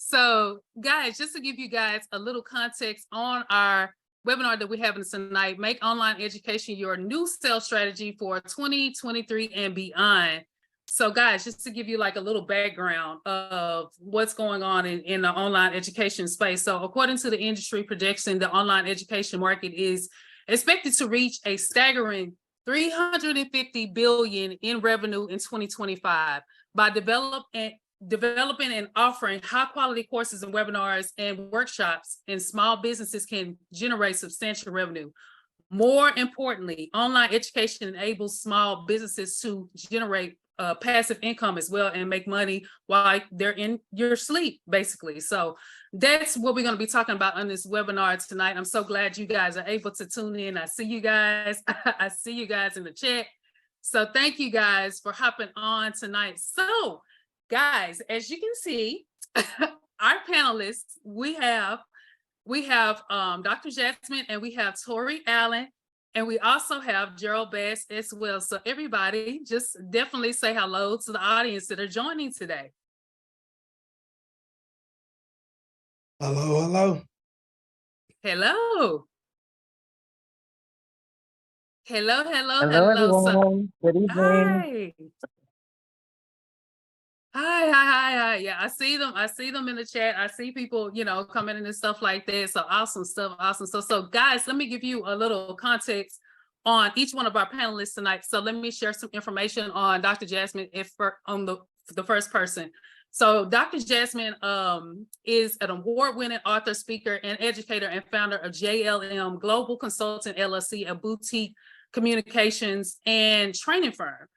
So, guys, just to give you guys a little context on our webinar that we're having tonight, make online education your new sales strategy for 2023 and beyond. So, guys, just to give you like a little background of what's going on in the online education space. So, according to the industry projection, the online education market is expected to reach a staggering 350 billion in revenue in 2025 by developing and offering high quality courses and webinars and workshops, and small businesses can generate substantial revenue. More importantly, online education enables small businesses to generate passive income as well and make money while they're in your sleep, basically. So that's what we're going to be talking about on this webinar tonight. I'm so glad you guys are able to tune in. I see you guys. I see you guys in the chat. So thank you guys for hopping on tonight. So guys, as you can see, our panelists, we have Dr. Jasmine, and we have Tori Allen, and we also have Gerald Bass as well. So everybody, just definitely say hello to the audience that are joining today. Hello, hello. Hello. Hello, hello, Hello, hello. everyone. Good evening. Hi. Yeah, I see them in the chat. I see people, coming in and stuff like that. So awesome stuff. So guys, let me give you a little context on each one of our panelists tonight. So let me share some information on Dr. Jasmine on the first person. So Dr. Jasmine is an award-winning author, speaker, and educator, and founder of JLM Global Consultant LLC, a boutique communications and training firm.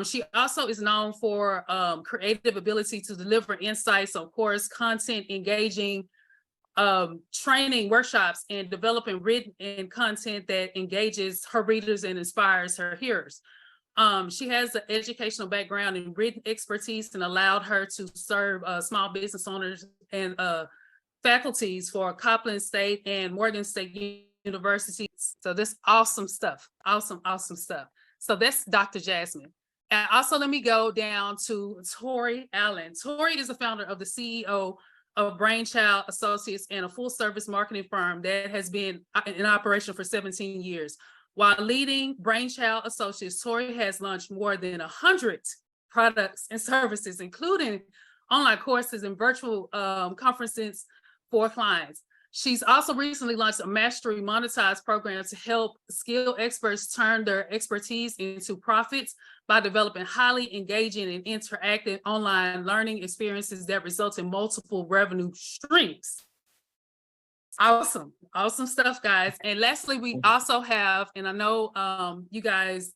She also is known for creative ability to deliver insights, of course, content, engaging, training, workshops, and developing written and content that engages her readers and inspires her hearers. She has an educational background in written expertise and allowed her to serve small business owners and faculties for Copeland State and Morgan State University. So this awesome stuff, awesome stuff. So that's Dr. Jasmine. And also let me go down to Tori Allen. Tori is the founder of the CEO of Brainchild Associates and a full service marketing firm that has been in operation for 17 years. While leading Brainchild Associates, Tori has launched more than 100 products and services, including online courses and virtual conferences for clients. She's also recently launched a Mastery Monetized program to help skilled experts turn their expertise into profits by developing highly engaging and interactive online learning experiences that result in multiple revenue streams. Awesome stuff, guys. And lastly, we also have, and I know you guys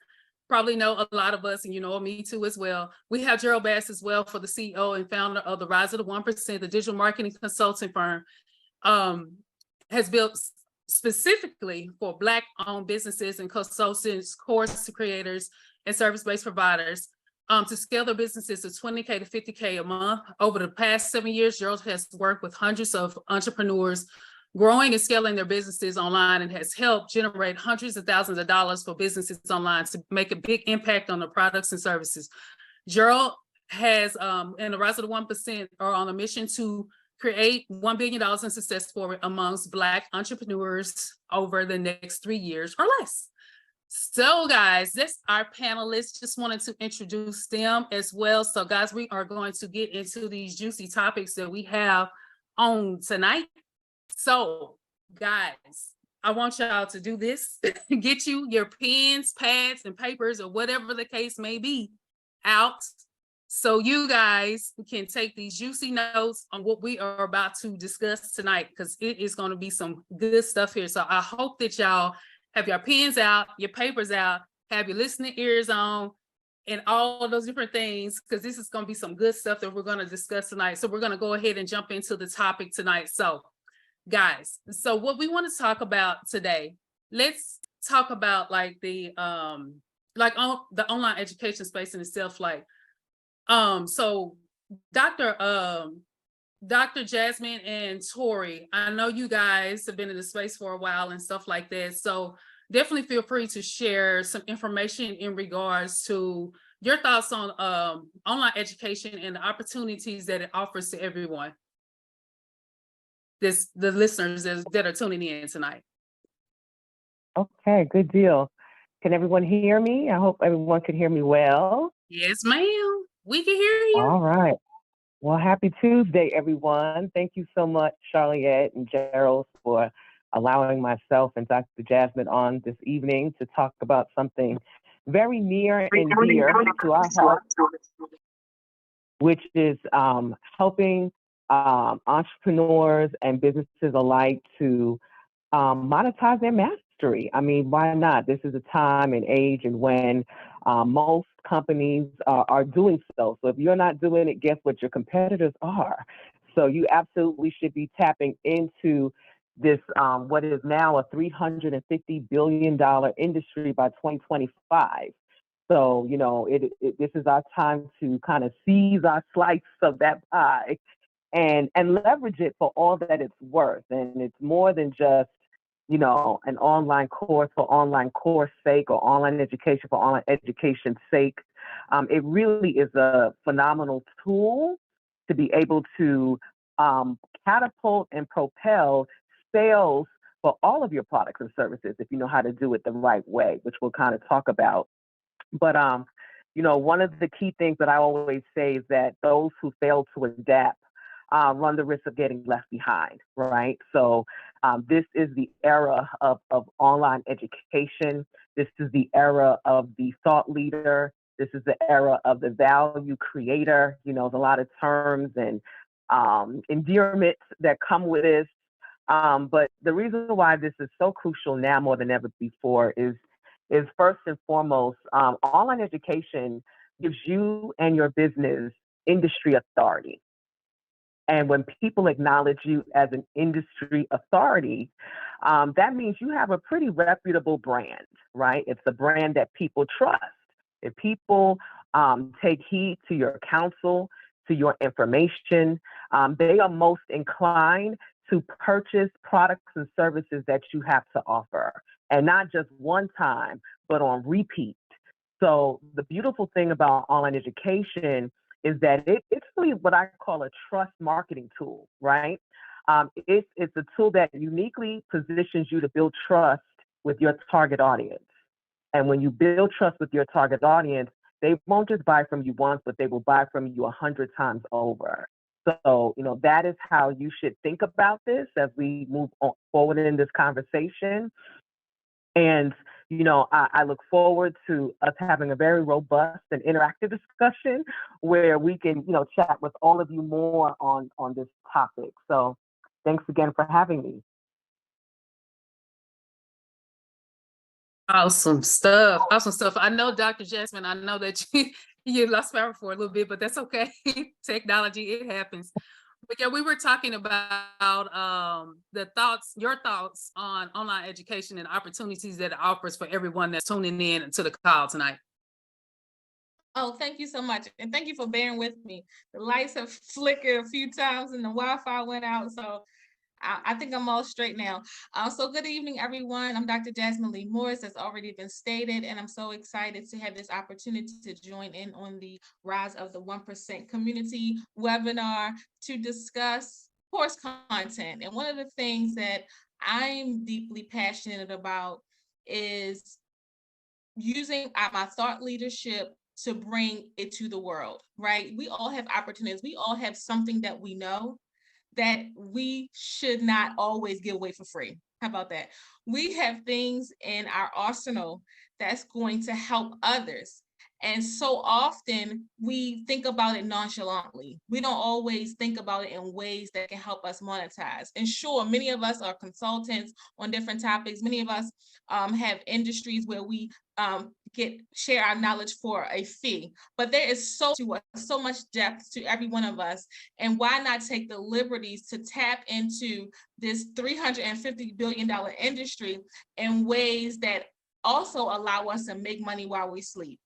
probably know a lot of us, and you know me too as well. We have Gerald Bass as well, for the CEO and founder of the Rise of the 1%, the digital marketing consulting firm. Has built specifically for Black-owned businesses and consultants, course creators, and service-based providers to scale their businesses to 20K to 50K a month. Over the past 7 years, Gerald has worked with hundreds of entrepreneurs growing and scaling their businesses online, and has helped generate hundreds of thousands of dollars for businesses online to make a big impact on their products and services. Gerald has, and the Rise of the 1% are on a mission to create $1 billion in success story amongst Black entrepreneurs over the next 3 years or less. So guys, that's our panelists. Just wanted to introduce them as well. So guys, we are going to get into these juicy topics that we have on tonight. So guys, I want y'all to do this. Get you your pens, pads, and papers, or whatever the case may be, out, so you guys can take these juicy notes on what we are about to discuss tonight, because it is going to be some good stuff here. So I hope that y'all have your pens out, your papers out, have your listening ears on, and all of those different things, because this is going to be some good stuff that we're going to discuss tonight. So we're going to go ahead and jump into the topic tonight. So guys, so what we want to talk about today, let's talk about like the online education space in itself. So Dr. Jasmine and Tori, I know you guys have been in the space for a while and stuff like that. So definitely feel free to share some information in regards to your thoughts on online education and the opportunities that it offers to everyone. the listeners that are tuning in tonight. Okay, good deal. Can everyone hear me? I hope everyone can hear me well. Yes, ma'am. We can hear you. All right. Well, happy Tuesday, everyone. Thank you so much, Charliette and Gerald, for allowing myself and Dr. Jasmine on this evening to talk about something very near and dear to our heart, which is helping entrepreneurs and businesses alike to monetize their mastery. I mean, why not? This is a time and age and when most companies are doing so. So if you're not doing it, guess what? Your competitors are. So you absolutely should be tapping into this, what is now a $350 billion industry by 2025. So, you know, this is our time to kind of seize our slice of that pie and leverage it for all that it's worth. And it's more than just, you know, an online course for online course sake or online education for online education's sake. It really is a phenomenal tool to be able to catapult and propel sales for all of your products and services if you know how to do it the right way, which we'll kind of talk about. But you know, one of the key things that I always say is that those who fail to adapt run the risk of getting left behind, right? So this is the era of online education. This is the era of the thought leader. This is the era of the value creator. You know, there's a lot of terms and endearments that come with this. But the reason why this is so crucial now more than ever before is first and foremost, online education gives you and your business industry authority. And when people acknowledge you as an industry authority, that means you have a pretty reputable brand, right? It's a brand that people trust. If people take heed to your counsel, to your information, they are most inclined to purchase products and services that you have to offer, and not just one time, but on repeat. So the beautiful thing about online education is that it's really what I call a trust marketing tool, right? It's a tool that uniquely positions you to build trust with your target audience. And when you build trust with your target audience, they won't just buy from you once, but they will buy from you 100 times over. So, you know, that is how you should think about this as we move forward in this conversation. And, you know, I look forward to us having a very robust and interactive discussion where we can, you know, chat with all of you more on this topic. So thanks again for having me. Awesome stuff. Awesome stuff. I know, Dr. Jasmine, I know that you lost power for a little bit, but that's okay. Technology, it happens. But yeah, we were talking about your thoughts on online education and opportunities that it offers for everyone that's tuning in to the call tonight. Oh, thank you so much. And thank you for bearing with me. The lights have flickered a few times and the Wi-Fi went out. So I think I'm all straight now. So good evening, everyone. I'm Dr. Jasmine Lee Morris, as already been stated, and I'm so excited to have this opportunity to join in on the Rise of the 1% Community webinar to discuss course content. And one of the things that I'm deeply passionate about is using my thought leadership to bring it to the world, right? We all have opportunities. We all have something that we know that we should not always give away for free. How about that? We have things in our arsenal that's going to help others. And so often we think about it nonchalantly. We don't always think about it in ways that can help us monetize. And sure, many of us are consultants on different topics. Many of us have industries where we share our knowledge for a fee, but there is so much depth to every one of us. And why not take the liberties to tap into this $350 billion industry in ways that also allow us to make money while we sleep?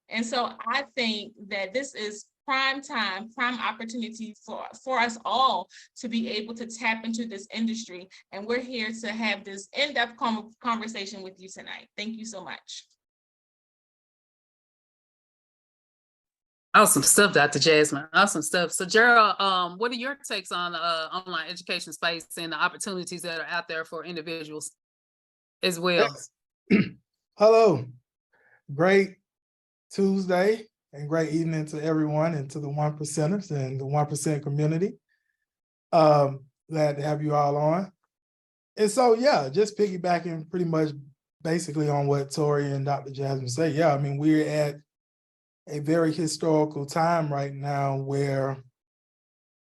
And so I think that this is prime time, prime opportunity for us all to be able to tap into this industry. And we're here to have this in-depth conversation with you tonight. Thank you so much. Awesome stuff, Dr. Jasmine. Awesome stuff. So, Gerald, what are your takes on the online education space and the opportunities that are out there for individuals as well? Hello. Great Tuesday and great evening to everyone and to the 1%ers and the 1% community. Glad to have you all on. And so, yeah, just piggybacking pretty much basically on what Tori and Dr. Jasmine say. Yeah, I mean, we're at a very historical time right now where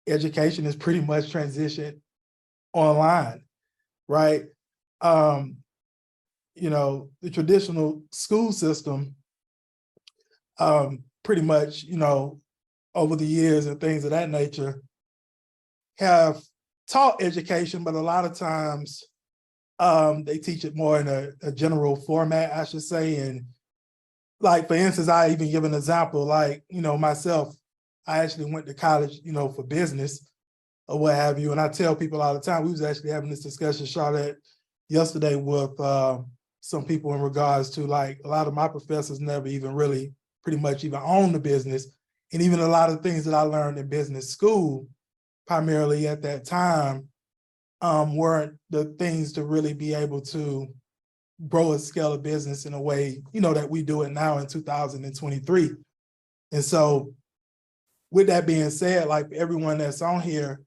education is pretty much transitioned online, right? You know, the traditional school system, pretty much, you know, over the years and things of that nature have taught education, but a lot of times they teach it more in a general format, I should say. And like, for instance, I even give an example, like, you know, myself, I actually went to college, you know, for business or what have you. And I tell people all the time, we was actually having this discussion, Charlotte, yesterday with some people in regards to, like, a lot of my professors never even really pretty much even owned the business. And even a lot of things that I learned in business school, primarily at that time, weren't the things to really be able to grow a scale of business in a way, you know, that we do it now in 2023. And so with that being said, like, everyone that's on here,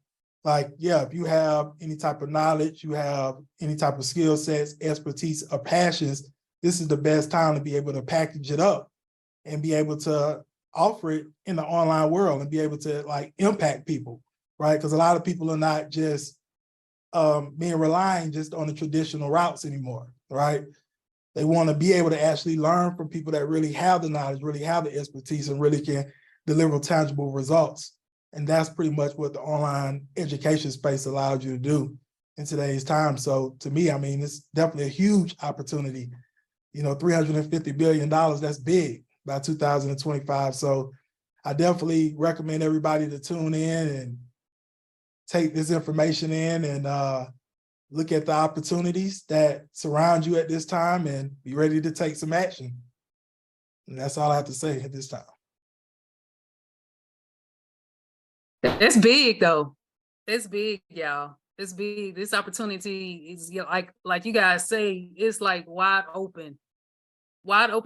like, yeah, if you have any type of knowledge, you have any type of skill sets, expertise, or passions, this is the best time to be able to package it up and be able to offer it in the online world and be able to, like, impact people, right? Because a lot of people are not just being relying just on the traditional routes anymore, right? They want to be able to actually learn from people that really have the knowledge, really have the expertise, and really can deliver tangible results. And that's pretty much what the online education space allows you to do in today's time. So to me, I mean, it's definitely a huge opportunity. You know, $350 billion, that's big by 2025. So I definitely recommend everybody to tune in and take this information in and look at the opportunities that surround you at this time and be ready to take some action. And that's all I have to say at this time. That's big, though. It's big, y'all. It's big. This opportunity is, you know, like you guys say, it's like wide open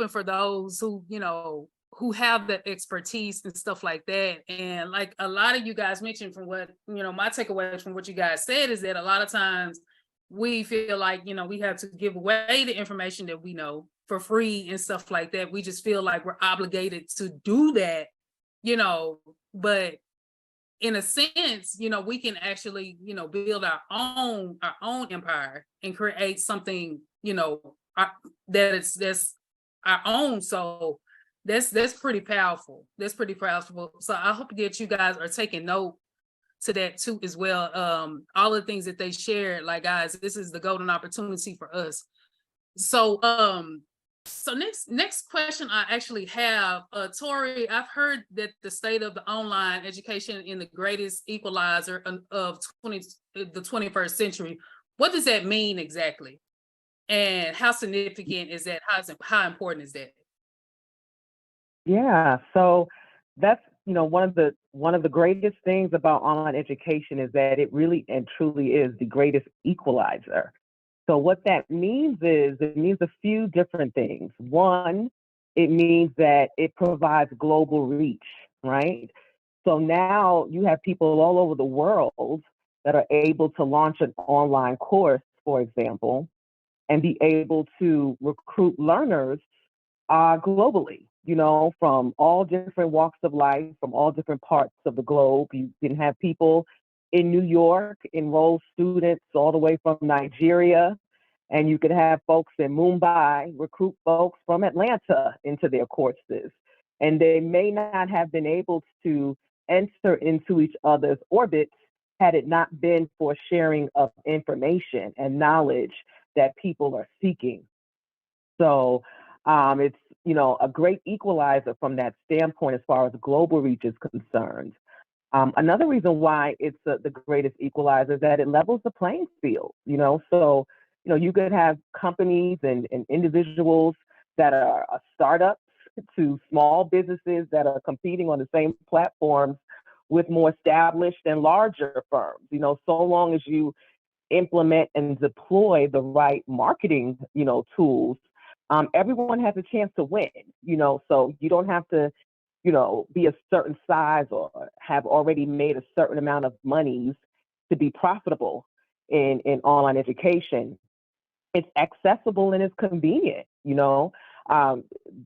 for those who, you know, who have the expertise and stuff like that. And like a lot of you guys mentioned, from what, you know, my takeaway from what you guys said is that a lot of times we feel like, you know, we have to give away the information that we know for free and stuff like that. We just feel like we're obligated to do that, you know, but in a sense, you know, we can actually, you know, build our own empire and create something, you know, that's our own. So that's pretty powerful. That's pretty powerful. So I hope that you guys are taking note to that too as well. All the things that they shared, like, guys, this is the golden opportunity for us. So so next question I actually have, Tori, I've heard that the state of the online education in the greatest equalizer of the 21st century. What does that mean exactly? And how significant is that? How important is that? Yeah, so that's, you know, one of the greatest things about online education is that it really and truly is the greatest equalizer. So what that means is, it means a few different things. One, it means that it provides global reach, right? So now you have people all over the world that are able to launch an online course, for example, and be able to recruit learners globally, you know, from all different walks of life, from all different parts of the globe. You can have people in New York enroll students all the way from Nigeria, and you could have folks in Mumbai recruit folks from Atlanta into their courses. And they may not have been able to enter into each other's orbits had it not been for sharing of information and knowledge that people are seeking. So it's, you know, a great equalizer from that standpoint as far as global reach is concerned. Another reason why it's the greatest equalizer is that it levels the playing field, you know. So, you know, you could have companies and individuals that are startups to small businesses that are competing on the same platforms with more established and larger firms. You know, so long as you implement and deploy the right marketing, you know, tools, everyone has a chance to win, you know, so you don't have to, you know, be a certain size or have already made a certain amount of monies to be profitable in online education. It's accessible and it's convenient, you know.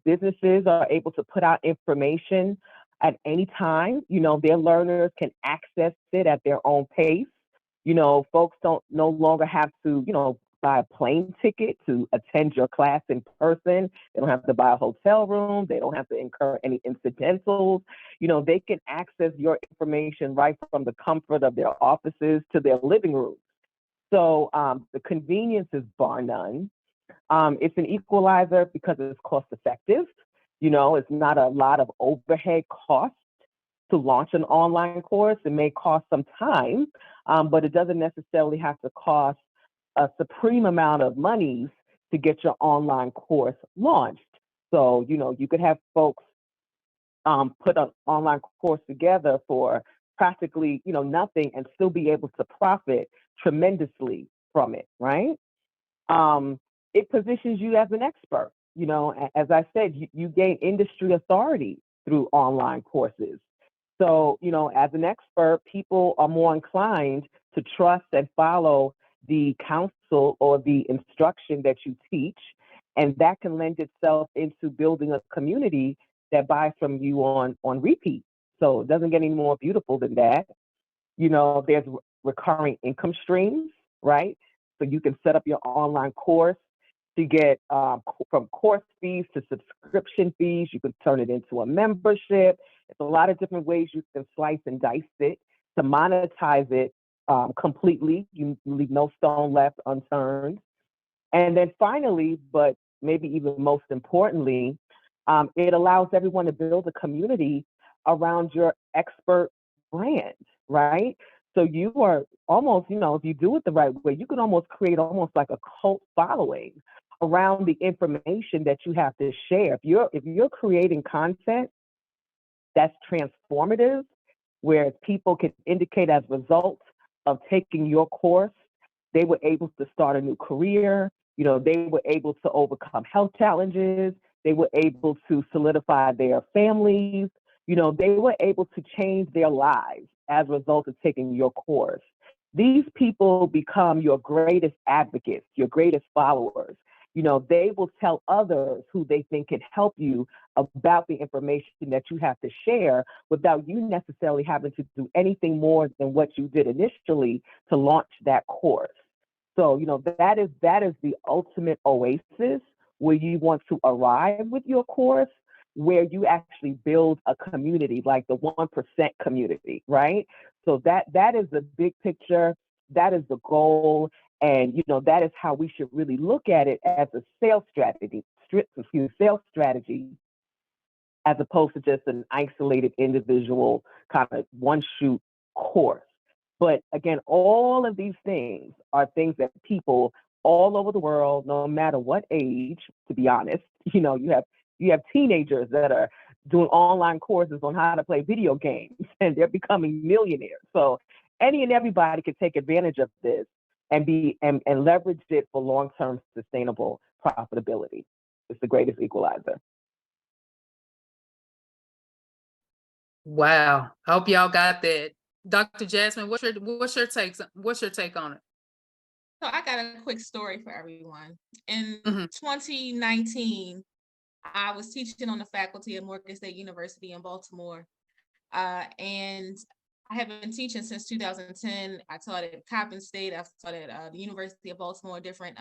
Businesses are able to put out information at any time. You know, their learners can access it at their own pace. You know, folks don't no longer have to, you know, buy a plane ticket to attend your class in person. They don't have to buy a hotel room. They don't have to incur any incidentals. You know, they can access your information right from the comfort of their offices to their living room. So the convenience is bar none. It's an equalizer because it's cost effective. You know, it's not a lot of overhead costs to launch an online course. It may cost some time, but it doesn't necessarily have to cost a supreme amount of monies to get your online course launched. So, you know, you could have folks put an online course together for practically, you know, nothing and still be able to profit tremendously from it, right? It positions you as an expert. You know, as I said, you gain industry authority through online courses. So, you know, as an expert, people are more inclined to trust and follow the counsel or the instruction that you teach. And that can lend itself into building a community that buys from you on repeat. So it doesn't get any more beautiful than that. You know, there's recurring income streams, right? So you can set up your online course to get from course fees to subscription fees. You can turn it into a membership. It's a lot of different ways you can slice and dice it to monetize it completely. You leave no stone left unturned. And then finally, but maybe even most importantly, it allows everyone to build a community around your expert brand, right? So you are almost, you know, if you do it the right way, you can almost create almost like a cult following around the information that you have to share. If you're creating content that's transformative, where people can indicate as results of taking your course, they were able to start a new career, you know, they were able to overcome health challenges, they were able to solidify their families, you know, they were able to change their lives as a result of taking your course. These people become your greatest advocates, your greatest followers. You know, they will tell others who they think can help you about the information that you have to share without you necessarily having to do anything more than what you did initially to launch that course. So, you know, that is the ultimate oasis where you want to arrive with your course, where you actually build a community, like the 1% community, right? So that is the big picture. That is the goal. And, you know, that is how we should really look at it as a sales strategy, as opposed to just an isolated individual kind of one shoot course. But again, all of these things are things that people all over the world, no matter what age, to be honest, you know, you have teenagers that are doing online courses on how to play video games and they're becoming millionaires. So any and everybody can take advantage of this and leverage it for long-term sustainable profitability. It's the greatest equalizer. Wow. I hope y'all got that. Dr. Jasmine, what's your take on it? So I got a quick story for everyone. In Mhm. 2019, I was teaching on the faculty at Morgan State University in Baltimore. And I have been teaching since 2010. I taught at Coppin State. I've taught at the University of Baltimore, different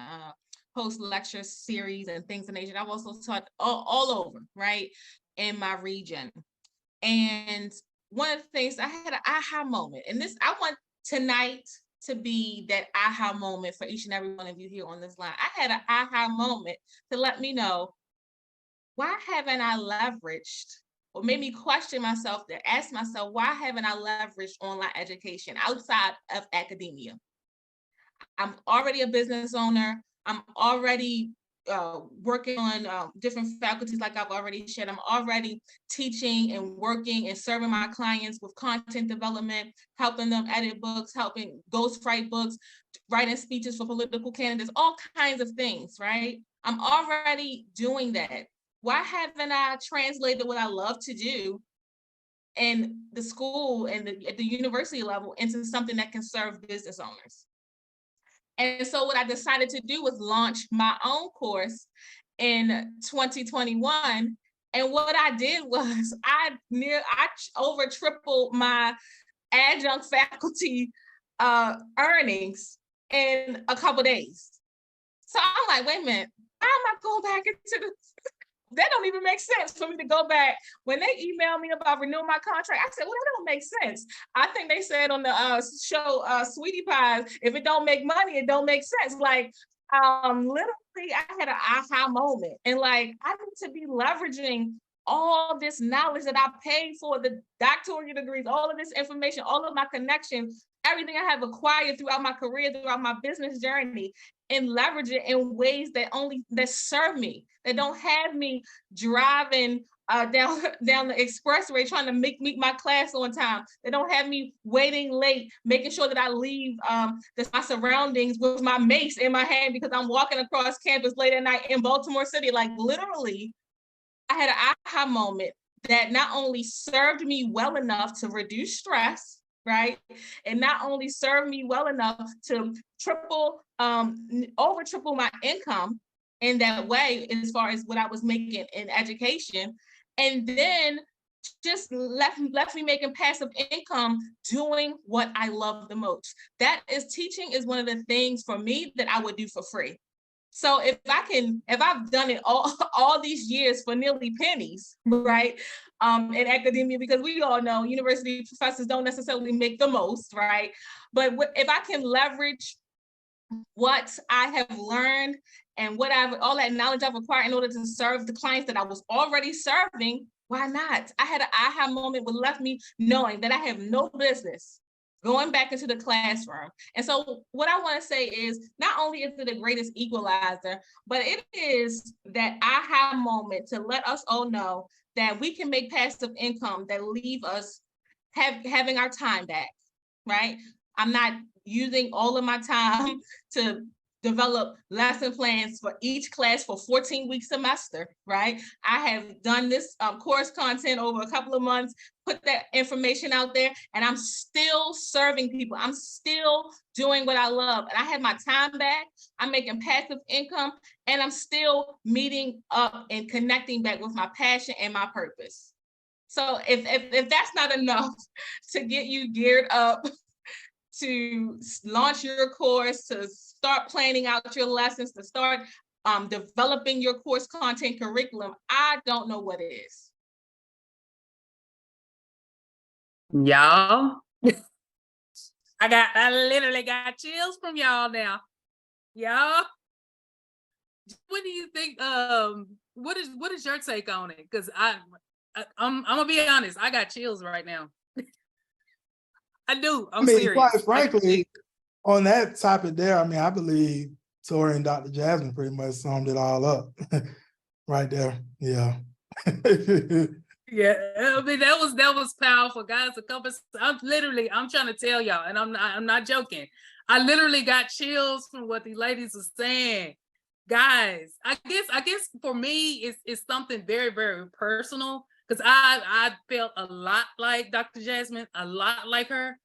post-lecture series and things of nature. I've also taught all over, right, in my region. And one of the things, I had an aha moment. And this, I want tonight to be that aha moment for each and every one of you here on this line. I had an aha moment to let me know, why haven't I leveraged, or made me question myself, to ask myself, why haven't I leveraged online education outside of academia? I'm already a business owner. I'm already working on different faculties like I've already shared. I'm already teaching and working and serving my clients with content development, helping them edit books, helping ghostwrite books, writing speeches for political candidates, all kinds of things, right? I'm already doing that. Why haven't I translated what I love to do in the school and at the university level into something that can serve business owners? And so what I decided to do was launch my own course in 2021. And what I did was I over tripled my adjunct faculty earnings in a couple days. So I'm like, wait a minute, why am I going back into the that don't even make sense for me to go back. When they emailed me about renewing my contract, I said, well, that don't make sense. I think they said on the show, Sweetie Pies, if it don't make money, it don't make sense. Like, literally, I had an aha moment. And like, I need to be leveraging all this knowledge that I paid for, the doctoral degrees, all of this information, all of my connections, everything I have acquired throughout my career, throughout my business journey, and leverage it in ways that serve me, that don't have me driving down the expressway trying to meet my class on time. They don't have me waiting late, making sure that I leave my surroundings with my mace in my hand because I'm walking across campus late at night in Baltimore City. Like literally, I had an aha moment that not only served me well enough to reduce stress, right? And not only served me well enough to over triple my income in that way, as far as what I was making in education, and then just left me making passive income doing what I love the most. That is, teaching is one of the things for me that I would do for free. So if I've done it all these years for nearly pennies, right? In academia, because we all know university professors don't necessarily make the most, right? But if I can leverage what I have learned and all that knowledge I've acquired in order to serve the clients that I was already serving, why not? I had an aha moment that left me knowing that I have no business going back into the classroom. And so what I want to say is, not only is it the greatest equalizer, but it is that aha moment to let us all know that we can make passive income that leave us having our time back, right? I'm not using all of my time to develop lesson plans for each class for 14-week semester, right? I have done this course content over a couple of months, put that information out there, and I'm still serving people. I'm still doing what I love. And I have my time back, I'm making passive income, and I'm still meeting up and connecting back with my passion and my purpose. So if that's not enough to get you geared up to launch your course, to start planning out your lessons, to start developing your course content curriculum, I don't know what it is. Y'all, I literally got chills from y'all now. Y'all, what do you think? What is your take on it? Because I'm gonna be honest, I got chills right now. I do. I'm serious. Quite frankly, on that topic there, I believe Tori and Dr. Jasmine pretty much summed it all up right there. Yeah. Yeah, that was powerful, guys. I'm trying to tell y'all, and I'm not joking. I literally got chills from what the ladies are saying. Guys, I guess for me it's something very, very personal, because I felt a lot like Dr. Jasmine, a lot like her.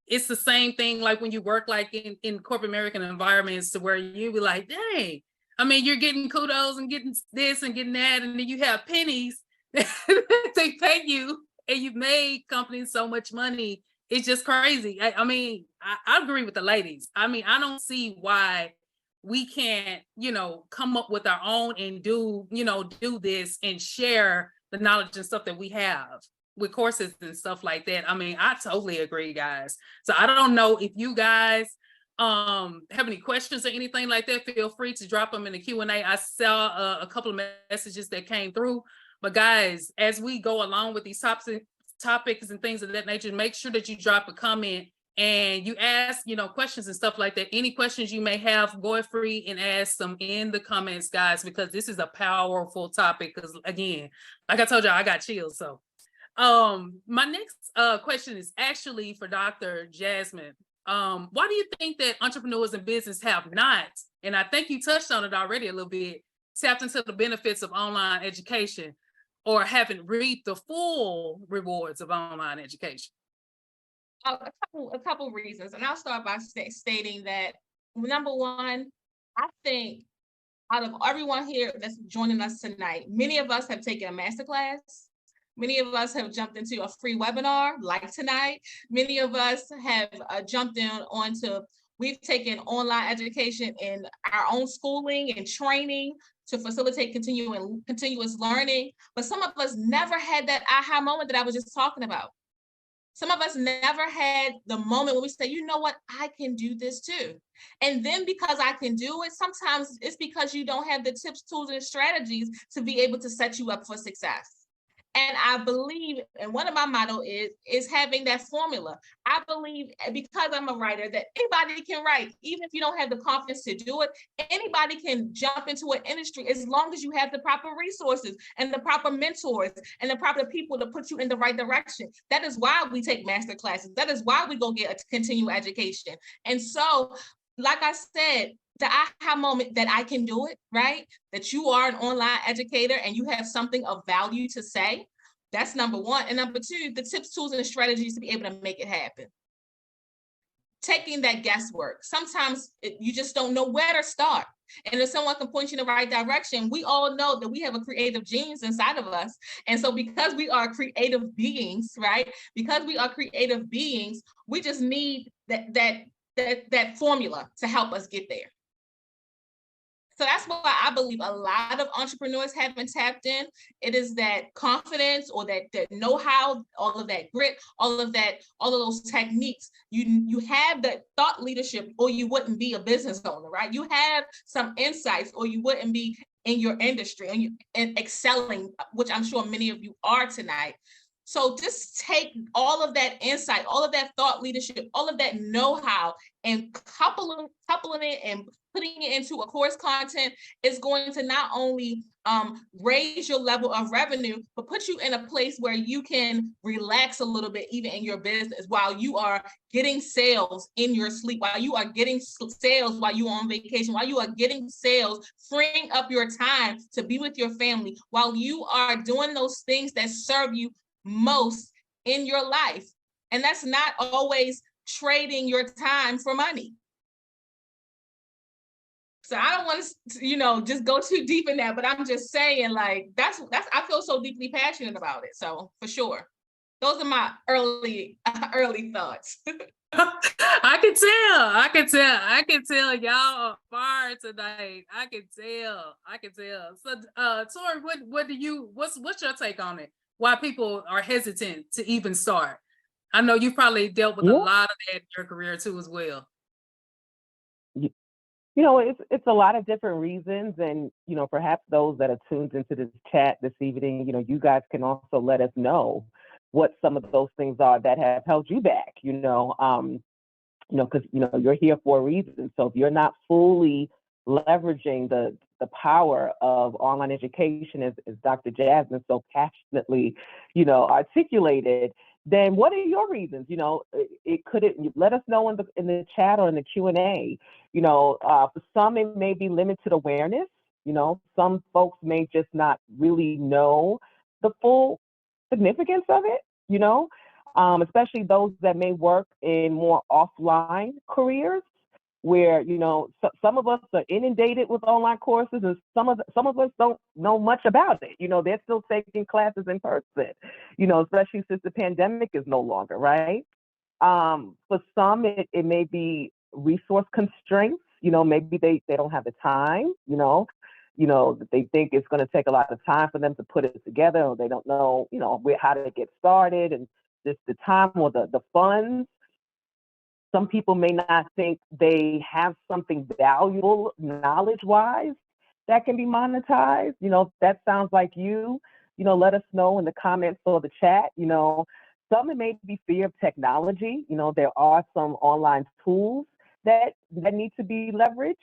It's the same thing like when you work like in corporate American environments, to where you be like, dang, you're getting kudos and getting this and getting that, and then you have pennies they pay you, and you've made companies so much money. It's just crazy. I agree with the ladies. I don't see why we can't, come up with our own and do this and share the knowledge and stuff that we have with courses and stuff like that. I totally agree, guys. So I don't know if you guys have any questions or anything like that. Feel free to drop them in the Q&A. I saw a couple of messages that came through. But guys, as we go along with these topics and things of that nature, make sure that you drop a comment and you ask, questions and stuff like that. Any questions you may have, go free and ask them in the comments, guys, because this is a powerful topic. Because again, like I told you, I got chills. So my next question is actually for Dr. Jasmine. Why do you think that entrepreneurs in business have not, and I think you touched on it already a little bit, tapped into the benefits of online education, or haven't reaped the full rewards of online education? A couple reasons, and I'll start by stating that number one, I think out of everyone here that's joining us tonight, many of us have taken a masterclass. Many of us have jumped into a free webinar like tonight. Many of us have jumped onto, we've taken online education in our own schooling and training to facilitate continuous learning. But some of us never had that aha moment that I was just talking about. Some of us never had the moment when we say, you know what, I can do this too. And then because I can do it, sometimes it's because you don't have the tips, tools, and strategies to be able to set you up for success. And I believe, and one of my motto is having that formula. I believe, because I'm a writer, that anybody can write, even if you don't have the confidence to do it. Anybody can jump into an industry as long as you have the proper resources and the proper mentors and the proper people to put you in the right direction. That is why we take master classes. That is why we go get a continual education. And so, like I said, the aha moment that I can do it, right? That you are an online educator and you have something of value to say. That's number one. And number two, the tips, tools, and strategies to be able to make it happen. Taking that guesswork. Sometimes you just don't know where to start. And if someone can point you in the right direction, we all know that we have a creative genius inside of us. And so because we are creative beings, right? Because we are creative beings, we just need that formula to help us get there. So that's why I believe a lot of entrepreneurs haven't tapped in. It is that confidence or that know-how, all of that grit, all of those techniques. You have that thought leadership, or you wouldn't be a business owner, right? You have some insights, or you wouldn't be in your industry and excelling, which I'm sure many of you are tonight. So just take all of that insight, all of that thought leadership, all of that know-how, and coupling it and putting it into a course content is going to not only raise your level of revenue, but put you in a place where you can relax a little bit, even in your business, while you are getting sales in your sleep, while you are getting sales while you're on vacation, while you are getting sales, freeing up your time to be with your family, while you are doing those things that serve you most in your life. And that's not always trading your time for money. So I don't want to, just go too deep in that, but I'm just saying, like, that's I feel so deeply passionate about it. So for sure, those are my early thoughts. I can tell y'all are fire tonight. I can tell. So Tori, what's your take on it? Why people are hesitant to even start? I know you probably dealt with a lot of that in your career too as well. It's a lot of different reasons, and perhaps those that are tuned into this chat this evening, you guys can also let us know what some of those things are that have held you back. Because you're here for a reason. So if you're not fully leveraging the power of online education, as Dr. Jasmine so passionately, articulated, then what are your reasons? It could let us know in the chat or in the Q&A. For some, it may be limited awareness. Some folks may just not really know the full significance of it. Especially those that may work in more offline careers, where some of us are inundated with online courses, and some of us don't know much about it. They're still taking classes in person. Especially since the pandemic is no longer, right. For some, it may be resource constraints. Maybe they don't have the time. They think it's going to take a lot of time for them to put it together, or they don't know, how to get started, and just the time or the funds. Some people may not think they have something valuable knowledge-wise that can be monetized. That sounds like you. Let us know in the comments or the chat. some it may be fear of technology. You know, there are some online tools that need to be leveraged.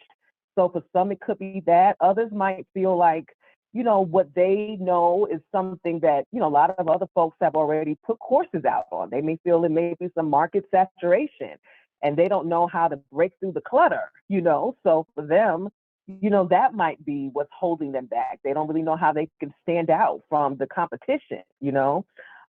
So for some, it could be that. Others might feel like, you know, what they know is something that, you know, a lot of other folks have already put courses out on. They may feel it may be some market saturation and they don't know how to break through the clutter, you know. So for them, you know, that might be what's holding them back. They don't really know how they can stand out from the competition, you know.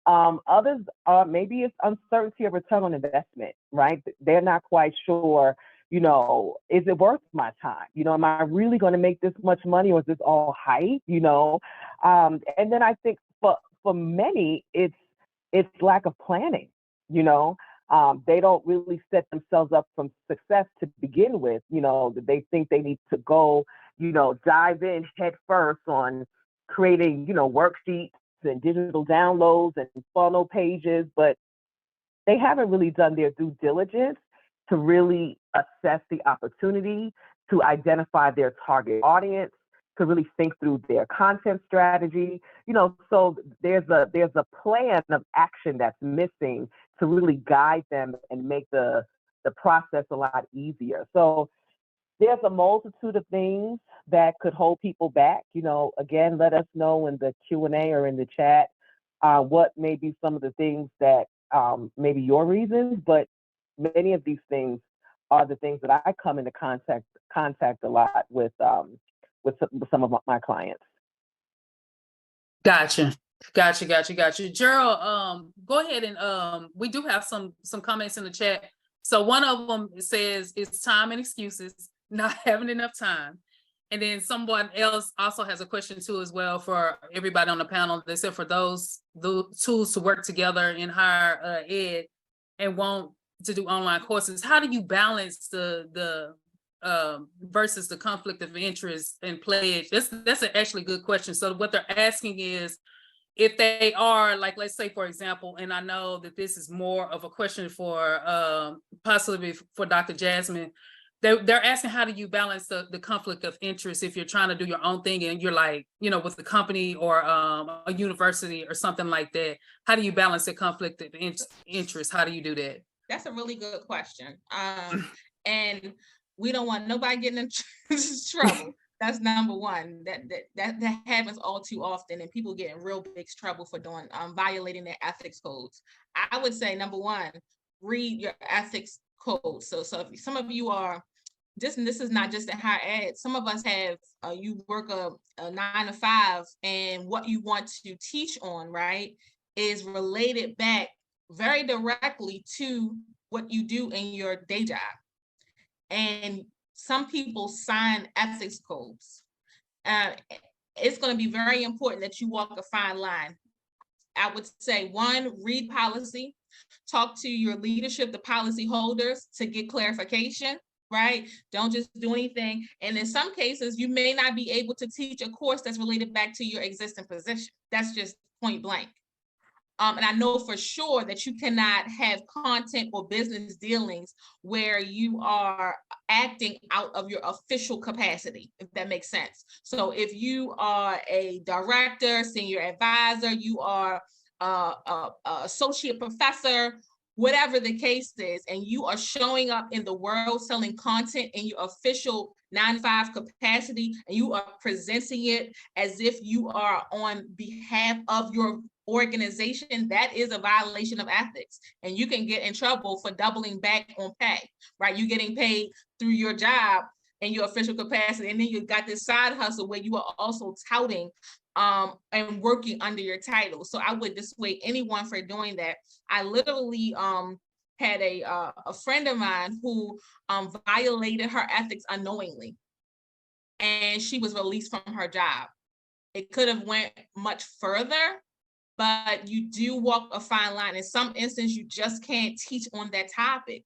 Others are maybe it's uncertainty of return on investment, right? They're not quite sure, you know, is it worth my time? You know, am I really going to make this much money, or is this all hype? You know, and then I think for many, it's lack of planning. You know, they don't really set themselves up for success to begin with. You know, they think they need to go, you know, dive in head first on creating, you know, worksheets and digital downloads and funnel pages, but they haven't really done their due diligence to really assess the opportunity, to identify their target audience, to really think through their content strategy. You know, so there's a plan of action that's missing to really guide them and make the process a lot easier. So there's a multitude of things that could hold people back. You know, again, let us know in the Q&A or in the chat what may be some of the things that maybe your reasons, but many of these things are the things that I come into contact a lot with some of my clients. Gotcha. Gerald, go ahead and we do have some comments in the chat. So one of them says it's time and excuses, not having enough time. And then someone else also has a question too as well for everybody on the panel. They said for those tools to work together in higher ed and want to do online courses, how do you balance the versus the conflict of interest and pledge? That's an actually good question. So what they're asking is, if they are, like, let's say, for example, and I know that this is more of a question for possibly for Dr. Jasmine, they're asking, how do you balance the conflict of interest if you're trying to do your own thing and you're like, you know, with the company or a university or something like that? How do you balance the conflict of interest? How do you do that? That's a really good question. And we don't want nobody getting in trouble. That's number one. That happens all too often, and people get in real big trouble for doing violating their ethics codes. I would say number one, read your ethics code. So if some of you are this is not just in higher ed. Some of us have you work a 9 to 5, and what you want to teach on, right, is related back very directly to what you do in your day job. And some people sign ethics codes. It's going to be very important that you walk a fine line. I would say, one, read policy, talk to your leadership, the policy holders, to get clarification, right? Don't just do anything. And in some cases, you may not be able to teach a course that's related back to your existing position. That's just point blank. And I know for sure that you cannot have content or business dealings where you are acting out of your official capacity, if that makes sense. So if you are a director, senior advisor, you are a associate professor, whatever the case is, and you are showing up in the world selling content in your official 9 to 5 capacity, and you are presenting it as if you are on behalf of your organization, that is a violation of ethics, and you can get in trouble for doubling back on pay, right? You're getting paid through your job in your official capacity, and then you got this side hustle where you are also touting and working under your title. So I would dissuade anyone for doing that. I literally had a friend of mine who violated her ethics unknowingly, and she was released from her job. It could have went much further, but you do walk a fine line. In some instances, you just can't teach on that topic,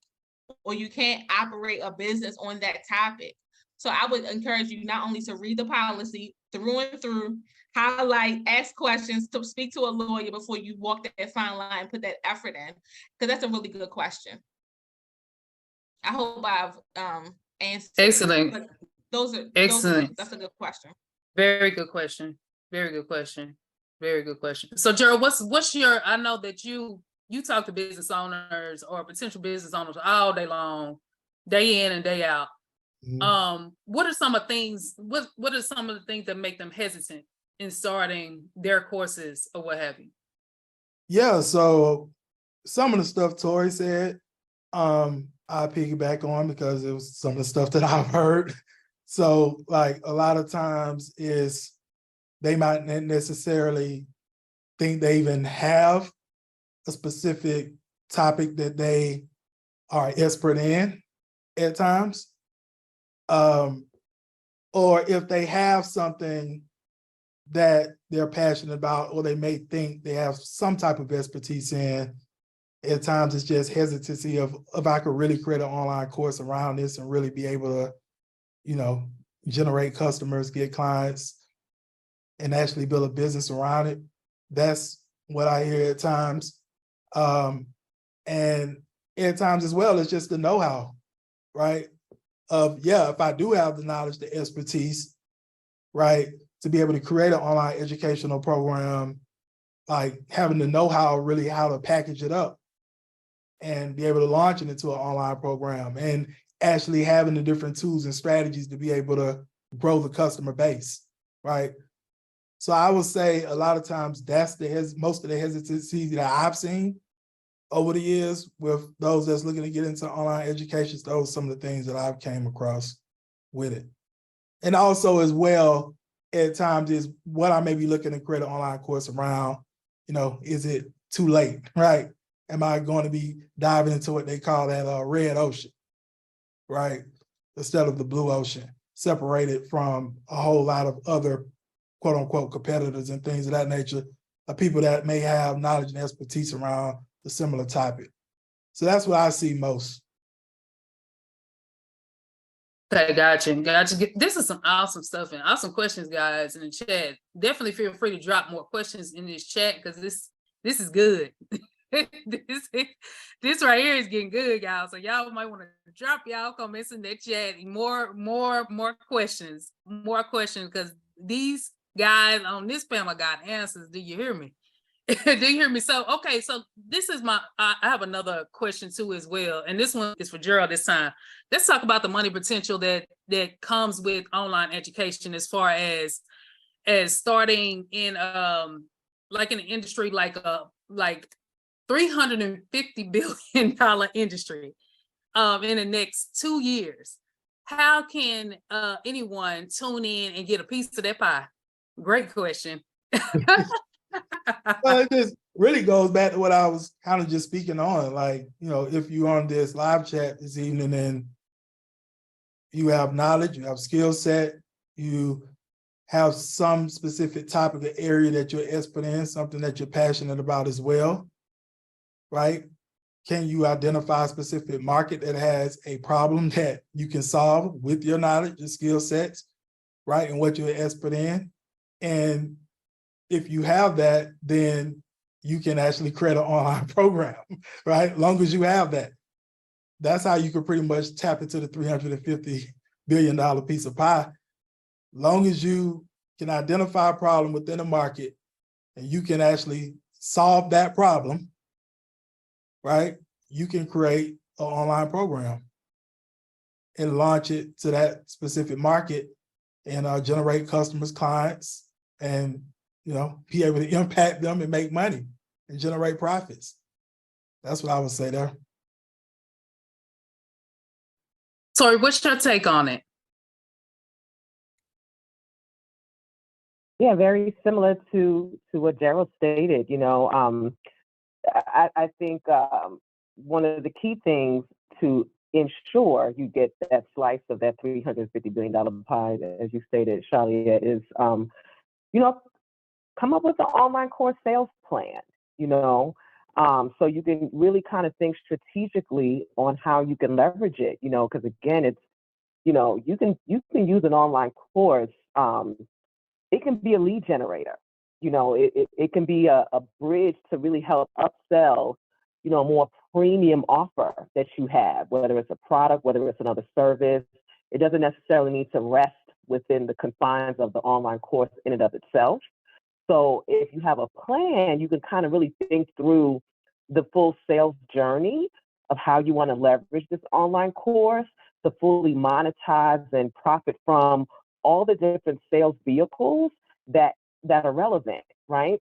or you can't operate a business on that topic. So I would encourage you not only to read the policy through and through, highlight, ask questions, to speak to a lawyer before you walk that fine line, put that effort in, because that's a really good question. I hope I've answered. Excellent. Excellent. That's a good question. Very good question. Very good question. So Gerald, what's your, I know that you you talk to business owners or potential business owners all day long, day in and day out. What are some of things, what are some of the things that make them hesitant in starting their courses or what have you? Yeah, so some of the stuff Tori said, I piggyback on because it was some of the stuff that I've heard. So like a lot of times is they might not necessarily think they even have a specific topic that they are expert in at times. Or if they have something that they're passionate about, or they may think they have some type of expertise in, at times it's just hesitancy of if I could really create an online course around this and really be able to, you know, generate customers, get clients, and actually build a business around it. That's what I hear at times. And at times as well, it's just the know-how, right? Of, yeah, if I do have the knowledge, the expertise, right, to be able to create an online educational program, like having the know-how really how to package it up and be able to launch it into an online program and actually having the different tools and strategies to be able to grow the customer base, right? So I would say a lot of times that's most of the hesitancy that I've seen over the years with those that's looking to get into online education. Those are some of the things that I've came across with it. And also as well, at times is what I may be looking to create an online course around, you know, is it too late, right? Am I going to be diving into what they call that red ocean, right? Instead of the blue ocean, separated from a whole lot of other quote unquote competitors and things of that nature, of people that may have knowledge and expertise around the similar topic. So that's what I see most. Okay, gotcha. This is some awesome stuff and awesome questions, guys, in the chat. Definitely feel free to drop more questions in this chat because this is good. this right here is getting good, y'all. So y'all might want to drop y'all comments in the chat. More questions, because these guys on this panel got answers. Do you hear me? Do you hear me? So, okay, so this is I have another question too as well. And this one is for Gerald this time. Let's talk about the money potential that comes with online education as far as starting in like in an industry like $350 billion industry in the next 2 years. How can anyone tune in and get a piece of that pie? Great question. Well, it just really goes back to what I was kind of just speaking on. Like, you know, if you're on this live chat this evening and you have knowledge, you have skill set, you have some specific topic of area that you're expert in, something that you're passionate about as well, right? Can you identify a specific market that has a problem that you can solve with your knowledge, your skill sets, right? And what you're expert in. And if you have that, then you can actually create an online program, right? As long as you have that. That's how you can pretty much tap into the $350 billion piece of pie. Long as you can identify a problem within a market and you can actually solve that problem, right? You can create an online program and launch it to that specific market and generate customers, clients, and you know, be able to impact them and make money and generate profits. That's what I would say there. Tori, what's your take on it? Yeah, very similar to what Gerald stated. You know, I think one of the key things to ensure you get that slice of that $350 billion pie, as you stated, Charliette, is you know, come up with an online course sales plan, you know, so you can really kind of think strategically on how you can leverage it, you know, because again, it's, you know, you can use an online course. It can be a lead generator, you know, it can be a bridge to really help upsell, you know, a more premium offer that you have, whether it's a product, whether it's another service. It doesn't necessarily need to rest within the confines of the online course in and of itself. So if you have a plan, you can kind of really think through the full sales journey of how you want to leverage this online course to fully monetize and profit from all the different sales vehicles that are relevant, right?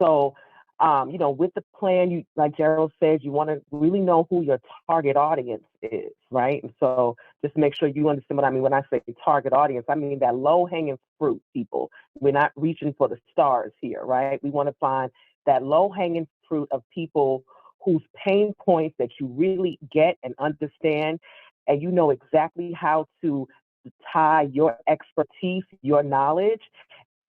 So, with the plan, you, like Gerald said, you want to really know who your target audience is, right? And so just make sure you understand what I mean when I say target audience. I mean that low-hanging fruit people. We're not reaching for the stars here, right? We want to find that low-hanging fruit of people whose pain points that you really get and understand, and you know exactly how to tie your expertise, your knowledge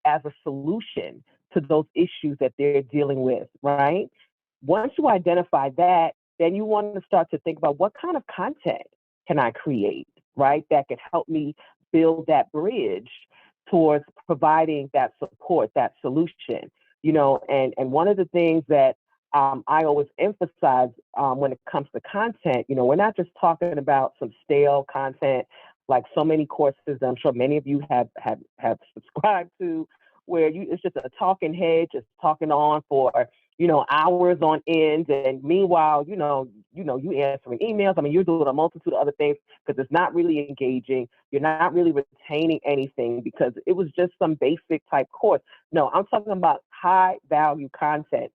as a solution to those issues that they're dealing with, right? Once you identify that, then you want to start to think about what kind of content can I create, right? That could help me build that bridge towards providing that support, that solution, and one of the things that I always emphasize when it comes to content, we're not just talking about some stale content like so many courses that I'm sure many of you have subscribed to, where it's just a talking head, just talking on for, hours on end. And meanwhile, you answering emails. I mean, you're doing a multitude of other things because it's not really engaging. You're not really retaining anything because it was just some basic type course. No, I'm talking about high value content.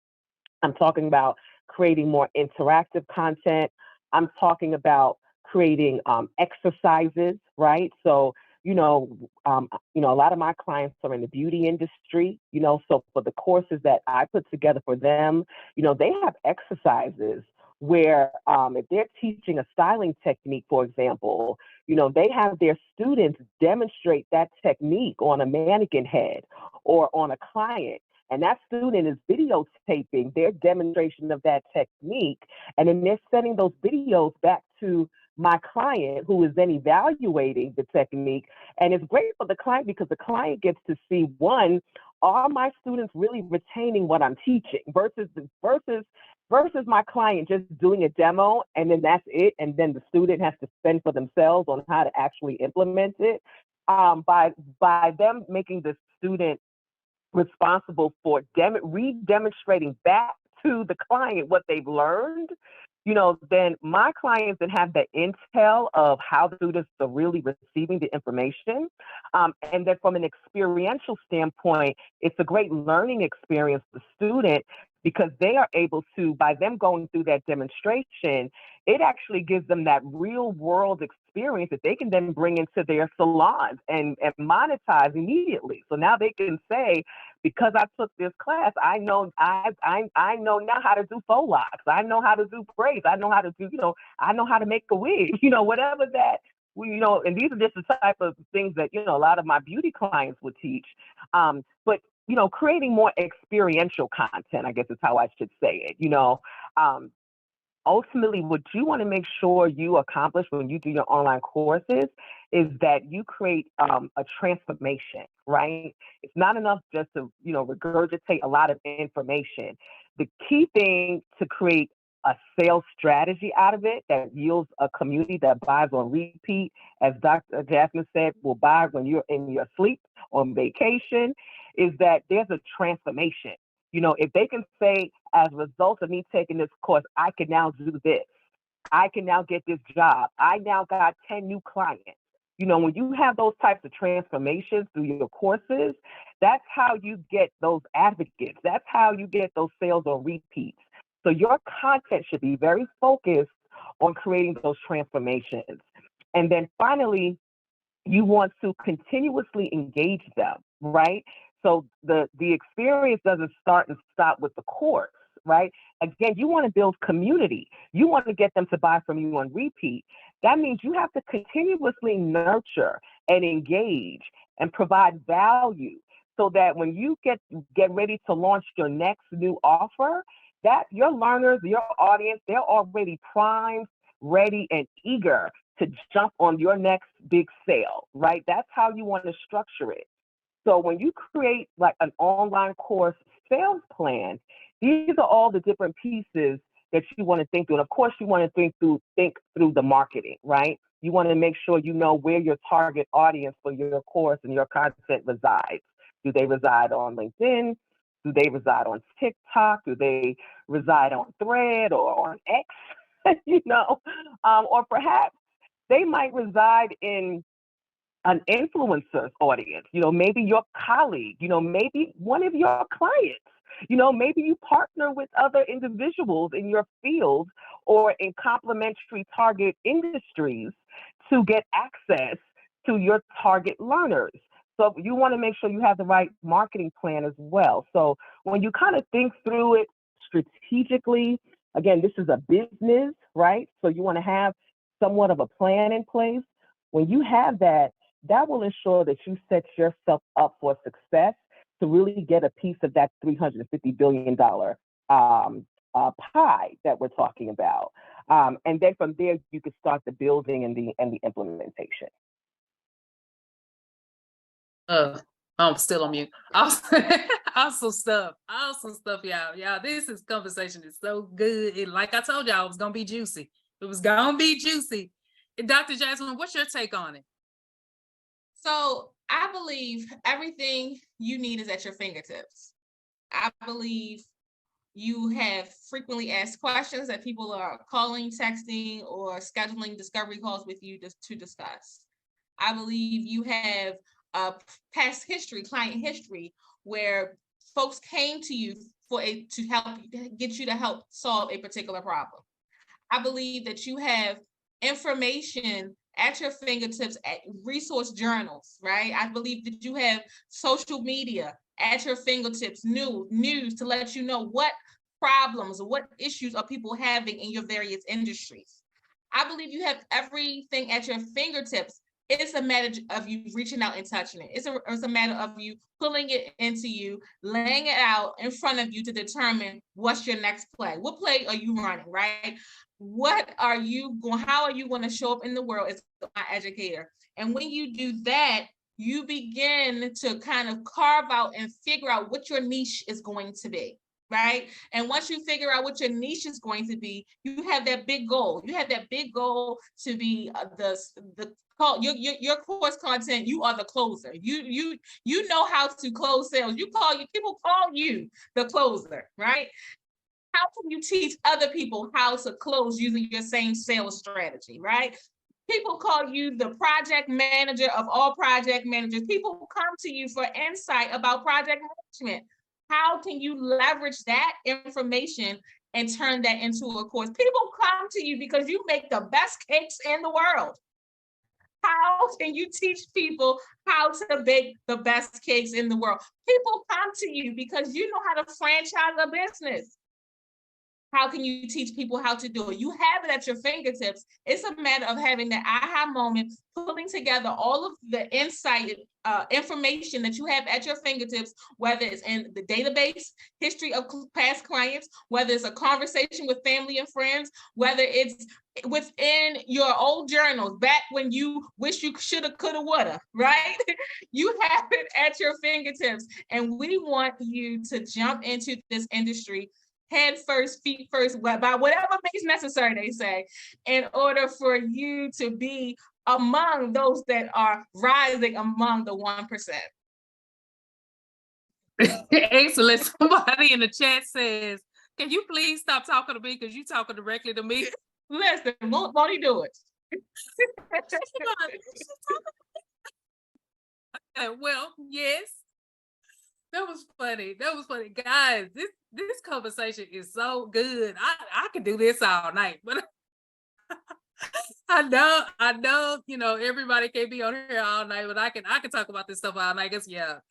I'm talking about creating more interactive content. I'm talking about creating exercises, right? So, a lot of my clients are in the beauty industry, so for the courses that I put together for them, they have exercises where if they're teaching a styling technique, for example, they have their students demonstrate that technique on a mannequin head or on a client. And that student is videotaping their demonstration of that technique. And then they're sending those videos back to my client, who is then evaluating the technique. And it's great for the client because the client gets to see, one, are my students really retaining what I'm teaching versus my client just doing a demo and then that's it. And then the student has to spend for themselves on how to actually implement it. By them making the student responsible for re-demonstrating back to the client what they've learned, then my clients then have the intel of how the students are really receiving the information. And then from an experiential standpoint, it's a great learning experience for the student because they are able to, by them going through that demonstration, it actually gives them that real world experience that they can then bring into their salons and monetize immediately. So now they can say, because I took this class, I know now how to do faux locks. I know how to do braids. I know how to do, I know how to make a wig, whatever that, and these are just the type of things that, a lot of my beauty clients would teach. But creating more experiential content, I guess is how I should say it, ultimately, what you want to make sure you accomplish when you do your online courses is that you create a transformation, right? It's not enough just to, regurgitate a lot of information. The key thing to create a sales strategy out of it that yields a community that buys on repeat, as Dr. Jasmine said, will buy when you're in your sleep, on vacation, is that there's a transformation. If they can say, as a result of me taking this course, I can now do this. I can now get this job. I now got 10 new clients. When you have those types of transformations through your courses, that's how you get those advocates. That's how you get those sales on repeats. So your content should be very focused on creating those transformations. And then finally, you want to continuously engage them, right? So the experience doesn't start and stop with the course, right? Again, you want to build community. You want to get them to buy from you on repeat. That means you have to continuously nurture and engage and provide value so that when you get ready to launch your next new offer, that your learners, your audience, they're already primed, ready, and eager to jump on your next big sale, right? That's how you want to structure it. So when you create like an online course sales plan, these are all the different pieces that you want to think through. And of course, you want to think through the marketing, right? You want to make sure you know where your target audience for your course and your content resides. Do they reside on LinkedIn? Do they reside on TikTok? Do they reside on Thread or on X? Or perhaps they might reside in an influencer's audience, maybe your colleague, maybe one of your clients, maybe you partner with other individuals in your field or in complementary target industries to get access to your target learners. So you want to make sure you have the right marketing plan as well. So when you kind of think through it strategically, again, this is a business, right? So you want to have somewhat of a plan in place. When you have that, that will ensure that you set yourself up for success to really get a piece of that $350 billion pie that we're talking about. And then from there, you can start the building and the implementation. I'm still on mute. Awesome stuff, y'all. Y'all, this conversation is so good. And like I told y'all, it was gonna be juicy. It was gonna be juicy. And Dr. Jasmine, what's your take on it? So I believe everything you need is at your fingertips. I believe you have frequently asked questions that people are calling, texting, or scheduling discovery calls with you to discuss. I believe you have past history, client history, where folks came to you to help get you to help solve a particular problem. I believe that you have information at your fingertips, at resource journals, right? I believe that you have social media at your fingertips, news to let you know what problems or what issues are people having in your various industries. I believe you have everything at your fingertips. It's a matter of you reaching out and touching it. It's a matter of you pulling it into you, laying it out in front of you to determine what's your next play. What play are you running, right? How are you going to show up in the world as my educator? And when you do that, you begin to kind of carve out and figure out what your niche is going to be, right? And once you figure out what your niche is going to be, you have that big goal. You have that big goal to be your course content. You are the closer. You know how to close sales. People call you the closer, right? How can you teach other people how to close using your same sales strategy, right? People call you the project manager of all project managers. People come to you for insight about project management. How can you leverage that information and turn that into a course? People come to you because you make the best cakes in the world. How can you teach people how to bake the best cakes in the world? People come to you because you know how to franchise a business. How can you teach people how to do it? You have it at your fingertips. It's a matter of having the aha moment, pulling together all of the insight, information that you have at your fingertips, whether it's in the database, history of past clients, whether it's a conversation with family and friends, whether it's within your old journals, back when you wish you shoulda, coulda, woulda, right? You have it at your fingertips. And we want you to jump into this industry head first, feet first, by whatever means necessary, they say, in order for you to be among those that are rising among the 1%. Excellent. Somebody in the chat says, can you please stop talking to me because you're talking directly to me? Listen, won't he do it? Well, yes. That was funny. Guys, this conversation is so good. I could do this all night, but I know, everybody can't be on here all night, but I can talk about this stuff all night.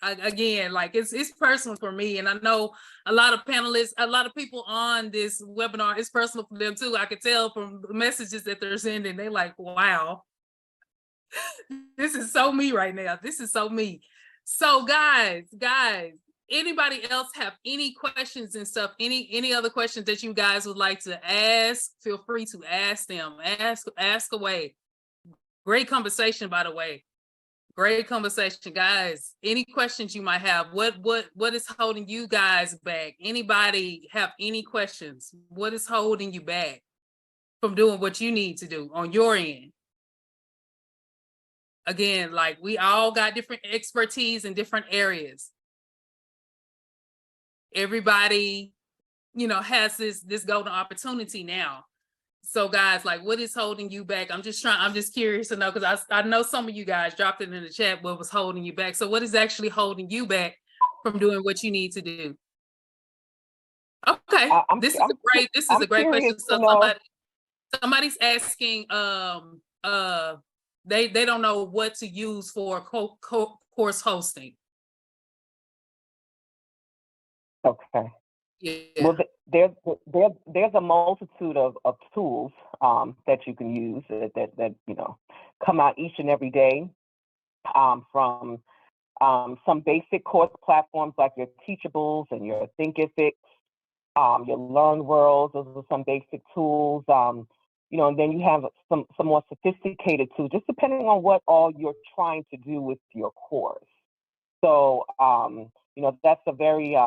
Again, like it's personal for me. And I know a lot of panelists, a lot of people on this webinar, it's personal for them too. I could tell from the messages that they're sending, they're like, wow, this is so me right now. This is so me. So guys, anybody else have any questions and stuff? Any other questions that you guys would like to ask? Feel free to ask them. Ask away. Great conversation, by the way. Great conversation, guys. Any questions you might have? What is holding you guys back? Anybody have any questions? What is holding you back from doing what you need to do on your end? Again, like we all got different expertise in different areas. everybody, has this golden opportunity now. So guys, like, what is holding you back? I'm just curious to know, because I know some of you guys dropped it in the chat, what was holding you back. So what is actually holding you back from doing what you need to do? Okay, this is a great question. So somebody's asking, they don't know what to use for course hosting. Okay. Yeah. Well, there's a multitude of tools that you can use that come out each and every day, from some basic course platforms like your Teachables and your Thinkific, your Learn Worlds. Those are some basic tools. And then you have some more sophisticated tools, just depending on what all you're trying to do with your course. So that's a very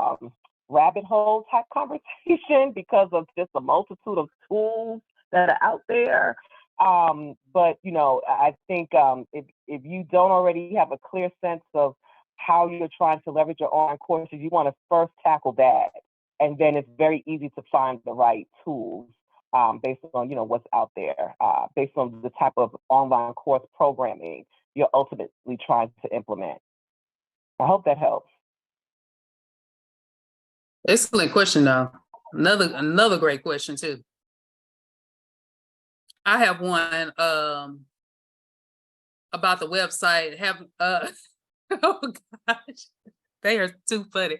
rabbit hole type conversation because of just a multitude of tools that are out there. But I think if you don't already have a clear sense of how you're trying to leverage your online courses, you want to first tackle that, and then it's very easy to find the right tools based on what's out there, based on the type of online course programming you're ultimately trying to implement. I hope that helps. Excellent question, though. Another great question too. I have one about the website. Oh gosh, they are too funny.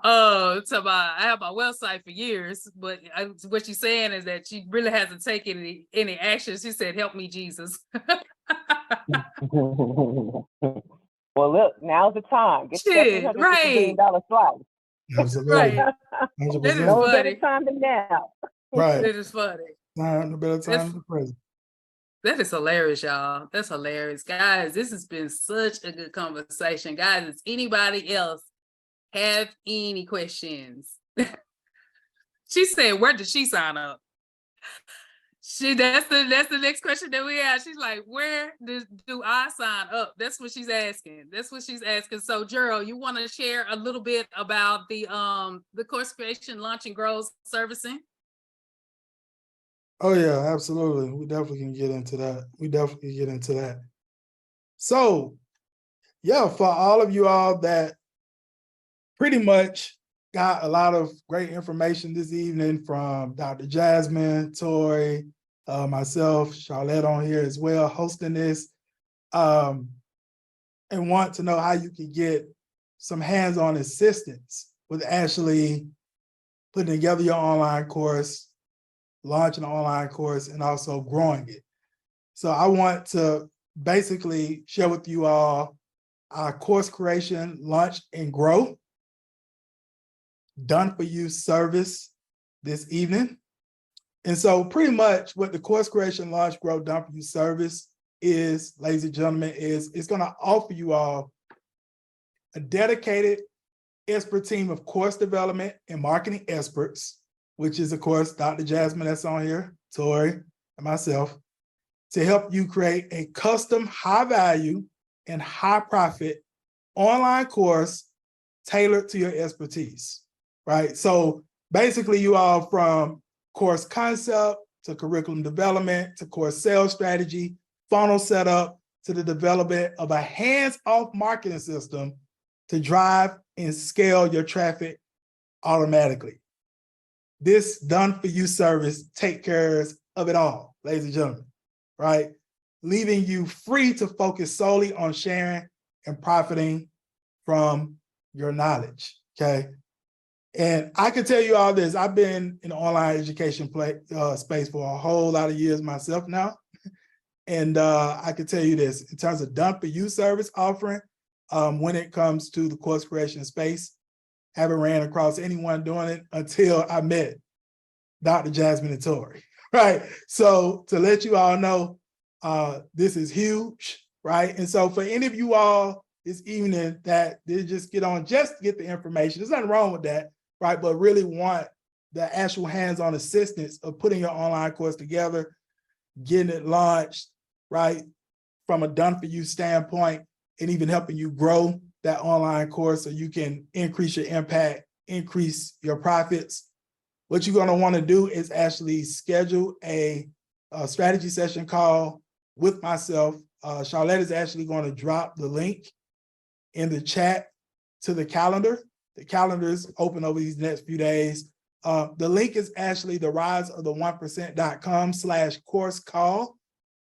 I have my website for years, but what she's saying is that she really hasn't taken any action. She said, "Help me, Jesus." Well, look, now's the time. Get that $350 billion slice. Absolutely. Right. 100%. That is No funny. better time than now. Right. It is funny. No better time than the present. That is hilarious, y'all. That's hilarious. Guys, this has been such a good conversation. Guys, does anybody else have any questions? She said, where did she sign up? That's the next question that we have. She's like, where do I sign up? That's what she's asking. So Gerald, you want to share a little bit about the course creation, launch and grow servicing? Oh yeah, absolutely. We definitely can get into that. So yeah, for all of you all that pretty much got a lot of great information this evening from Dr. Jasmine, Tori, myself, Charlotte on here as well, hosting this, and want to know how you can get some hands-on assistance with actually putting together your online course, launching an online course, and also growing it. So I want to basically share with you all our course creation, launch, and grow done for you service this evening. And so pretty much what the course creation, launch, grow, done for you service is, ladies and gentlemen, is it's going to offer you all a dedicated expert team of course development and marketing experts, which is of course Dr. Jasmine that's on here, Tori, and myself, to help you create a custom high value and high profit online course tailored to your expertise, right? So basically you all, from course concept to curriculum development to course sales strategy, funnel setup, to the development of a hands-off marketing system to drive and scale your traffic automatically. This done for you service take care of it all, ladies and gentlemen, right? Leaving you free to focus solely on sharing and profiting from your knowledge, okay? And I can tell you all this, I've been in the online education space for a whole lot of years myself now. And I can tell you this, in terms of done for you service offering, when it comes to the course creation space, haven't ran across anyone doing it until I met Dr. Jasmine and Tori, right? So to let you all know, this is huge, right? And so for any of you all this evening that did just get on just to get the information, there's nothing wrong with that, right? But really want the actual hands-on assistance of putting your online course together, getting it launched, right? From a done for you standpoint, and even helping you grow that online course so you can increase your impact increase your profits, what you're going to want to do is actually schedule a strategy session call with myself. Charlotte is actually going to drop the link in the chat to the calendar. The calendar is open over these next few days. The link is actually the riseofthe1%.com/course call.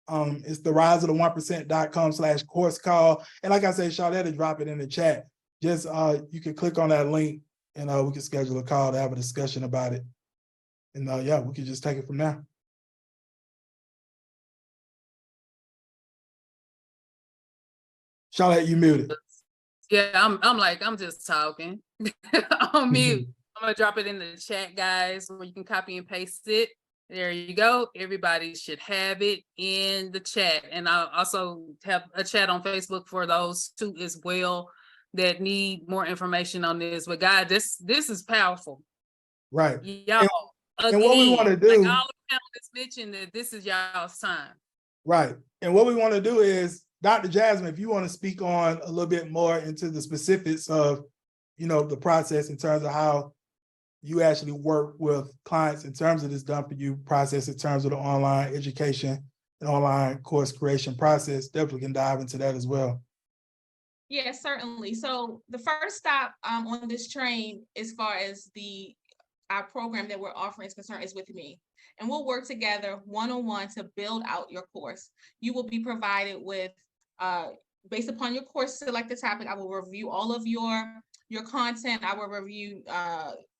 It's the riseofthe1%.com/course call. And like I said, Charlotte will drop it in the chat. Just you can click on that link and we can schedule a call to have a discussion about it. And yeah, we can just take it from there. Charlotte, you muted. Yeah, I'm just talking on mute. I'm gonna drop it in the chat, guys, where you can copy and paste it. There you go. Everybody should have it in the chat. And I'll also have a chat on Facebook for those two as well that need more information on this. But God, this is powerful. Right. Y'all, and what we want to do, like all the panelists mentioned, that this is y'all's time. Right. And what we want to do is, Dr. Jasmine, if you want to speak on a little bit more into the specifics of, the process in terms of how you actually work with clients in terms of this done for you process, in terms of the online education and online course creation process, definitely can dive into that as well. Yeah, certainly. So the first stop on this train, as far as our program that we're offering is concerned, is with me. And we'll work together one-on-one to build out your course. You will be provided with, based upon your course selected topic, I will review all of your content. I will review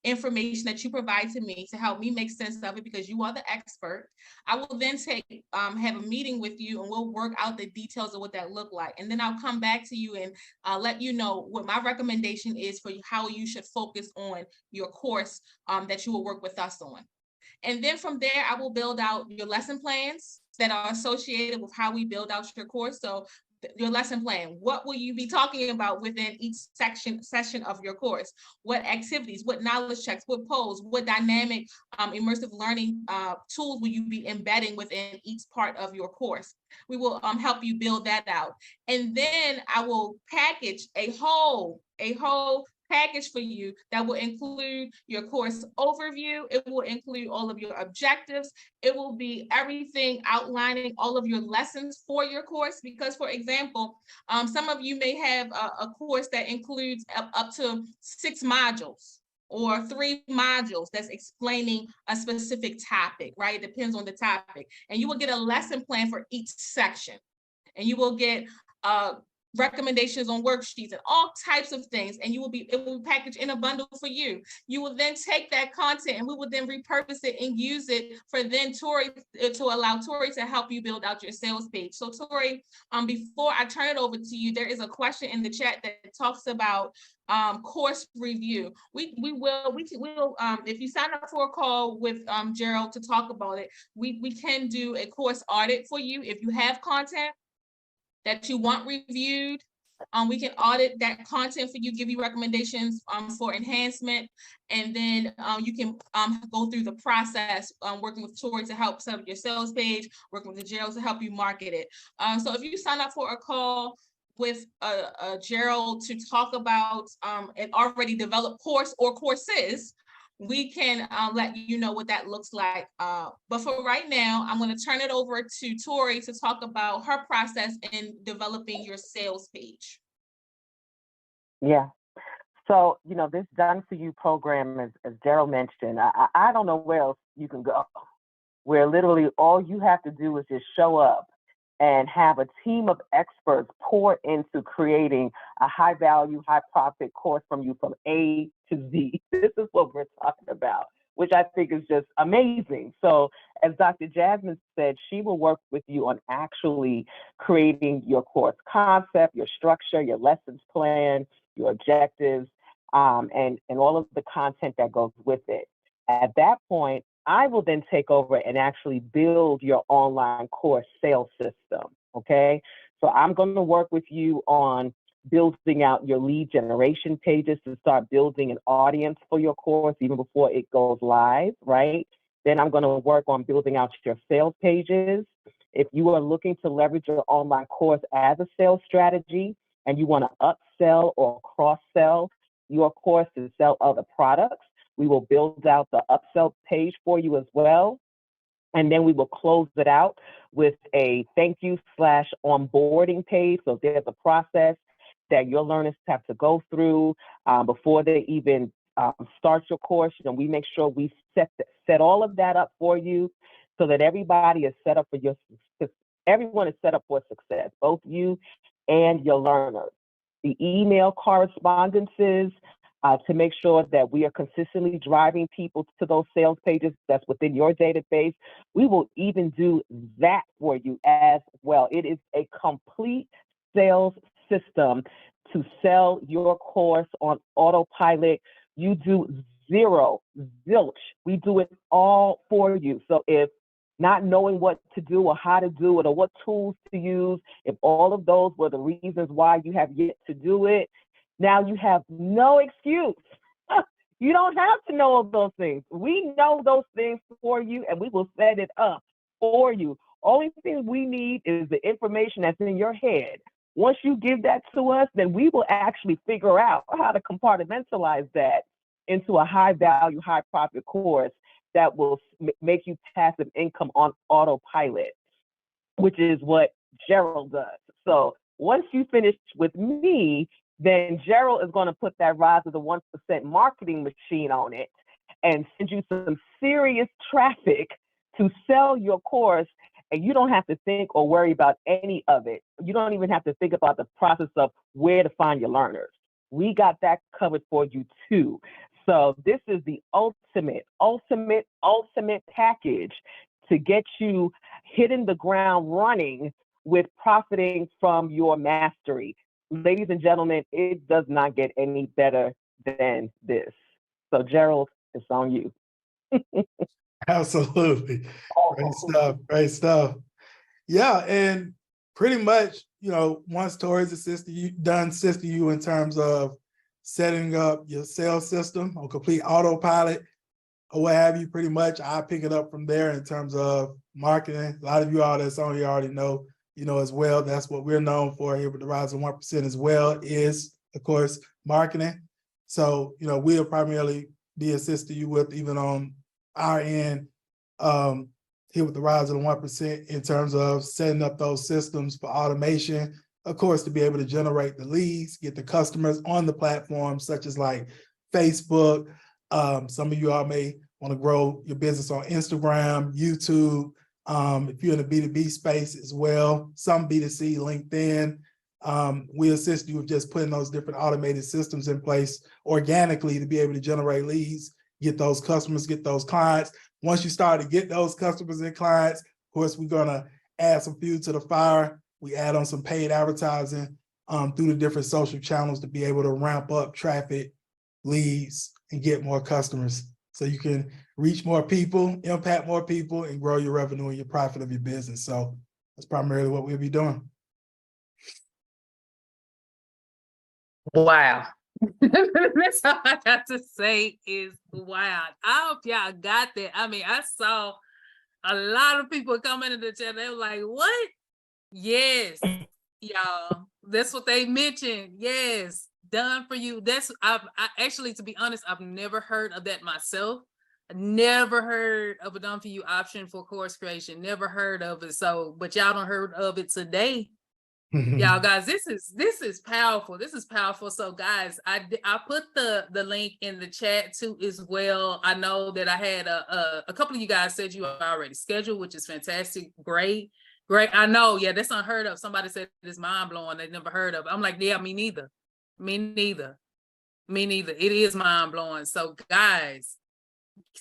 information that you provide to me to help me make sense of it, because you are the expert. I will then have a meeting with you, and we'll work out the details of what that look like. And then I'll come back to you and let you know what my recommendation is for how you should focus on your course that you will work with us on. And then from there, I will build out your lesson plans that are associated with how we build out your course. So your lesson plan, what will you be talking about within each session of your course? What activities, what knowledge checks, what polls, what dynamic immersive learning tools will you be embedding within each part of your course? We will help you build that out. And then I will package a whole package for you that will include your course overview. It will include all of your objectives. It will be everything outlining all of your lessons for your course. Because, for example, some of you may have a course that includes up to 6 modules or 3 modules that's explaining a specific topic, right? It depends on the topic. And you will get a lesson plan for each section. And you will get recommendations on worksheets and all types of things, and it will be packaged in a bundle for you. You will then take that content and we will then repurpose it and use it for then Tori, to allow Tori to help you build out your sales page. So Tori, before I turn it over to you, there is a question in the chat that talks about course review. We will if you sign up for a call with Gerald to talk about it, we can do a course audit for you. If you have content that you want reviewed, we can audit that content for you, give you recommendations for enhancement, and then you can go through the process, working with Tori to help set up your sales page, working with the Gerald to help you market it. So if you sign up for a call with Gerald to talk about an already developed course or courses, we can let you know what that looks like. But for right now, I'm going to turn it over to Tori to talk about her process in developing your sales page. Yeah. So, this Done For You program, as Gerald mentioned, I don't know where else you can go, where literally all you have to do is just show up and have a team of experts pour into creating a high value, high profit course from you from A to Z. This is what we're talking about, which I think is just amazing. So as Dr. Jasmine said, she will work with you on actually creating your course concept, your structure, your lessons plan, your objectives, and all of the content that goes with it. At that point, I will then take over and actually build your online course sales system, okay? So I'm going to work with you on building out your lead generation pages to start building an audience for your course even before it goes live, right? Then I'm going to work on building out your sales pages. If you are looking to leverage your online course as a sales strategy and you want to upsell or cross-sell your course to sell other products. We will build out the upsell page for you as well. And then we will close it out with a thank you / onboarding page. So there's a process that your learners have to go through before they even start your course. You know, we make sure we set all of that up for you so that everybody is set up for everyone is set up for success, both you and your learners. The email correspondences to make sure that we are consistently driving people to those sales pages that's within your database. We will even do that for you as well. It is a complete sales system to sell your course on autopilot. You do zilch. We do it all for you. So if not knowing what to do or how to do it or what tools to use, if all of those were the reasons why you have yet to do it, now you have no excuse. You don't have to know all those things. We know those things for you and we will set it up for you. Only thing we need is the information that's in your head. Once you give that to us, then we will actually figure out how to compartmentalize that into a high value, high profit course that will make you passive income on autopilot, which is what Gerald does. So once you finish with me, then Gerald is going to put that Rise of the 1% marketing machine on it and send you some serious traffic to sell your course. And you don't have to think or worry about any of it. You don't even have to think about the process of where to find your learners. We got that covered for you too. So this is the ultimate package to get you hitting the ground running with profiting from your mastery. Ladies and gentlemen, it does not get any better than this. So Gerald, it's on you. Absolutely. Great stuff. Great stuff. Yeah. And pretty much, you know, once Tori's assisted you in terms of setting up your sales system on complete autopilot or what have you, pretty much I pick it up from there in terms of marketing. A lot of you all that's on here already know, you know, as well. That's what we're known for here with the Rise of 1% as well is, of course, marketing. So, you know, we'll primarily be assisting you with even on our end here with the Rise of the 1% in terms of setting up those systems for automation, of course, to be able to generate the leads, get the customers on the platforms such as like Facebook. Some of you all may want to grow your business on Instagram, YouTube. If you're in the B2B space as well, some B2C, LinkedIn, we assist you with just putting those different automated systems in place organically to be able to generate leads, get those customers, get those clients. Once you start to get those customers and clients, of course, we're going to add some fuel to the fire. We add on some paid advertising through the different social channels to be able to ramp up traffic, leads, and get more customers. So you can reach more people, impact more people, and grow your revenue and your profit of your business. So that's primarily what we'll be doing. Wow. That's all I got to say is wow. I hope y'all got that. I mean, I saw a lot of people come into the chat. They were like, what? Yes, y'all. That's what they mentioned. Yes, done for you. I actually, to be honest, I've never heard of that myself. Never heard of a done for you option for course creation. Never heard of it. So, but y'all done heard of it today. Y'all guys, this is powerful. This is powerful. So guys, I put the link in the chat too as well. I know that I had a couple of you guys said you are already scheduled, which is fantastic. Great. I know. Yeah, that's unheard of. Somebody said it's mind blowing. They never heard of it. I'm like, yeah, me neither. It is mind blowing. So guys,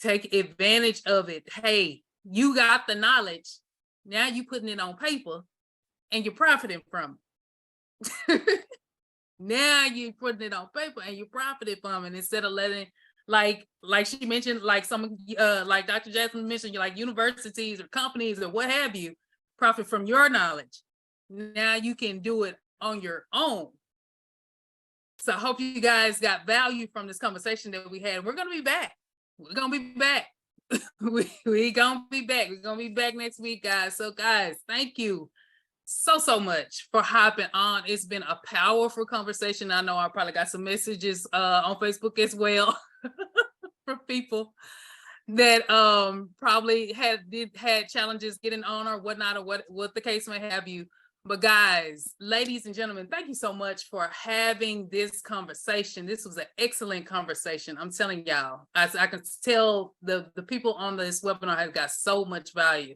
take advantage of it. Hey, you got the knowledge. Now you putting it on paper. And you're profiting from it. Now you're putting it on paper and you're profiting from it instead of letting, like she mentioned, like some, like Dr. Jasmine mentioned, like universities or companies or what have you, profit from your knowledge. Now you can do it on your own. So I hope you guys got value from this conversation that we had. We're going to be back. We're going to be back. We're going to be back. We're going to be back next week, guys. So guys, thank you so much for hopping on. It's been a powerful conversation. I know I probably got some messages on Facebook as well from people that probably had challenges getting on or whatnot, or what the case may have you. But guys, ladies and gentlemen, thank you so much for having this conversation. This was an excellent conversation. I'm telling y'all, I can tell the people on this webinar have got so much value.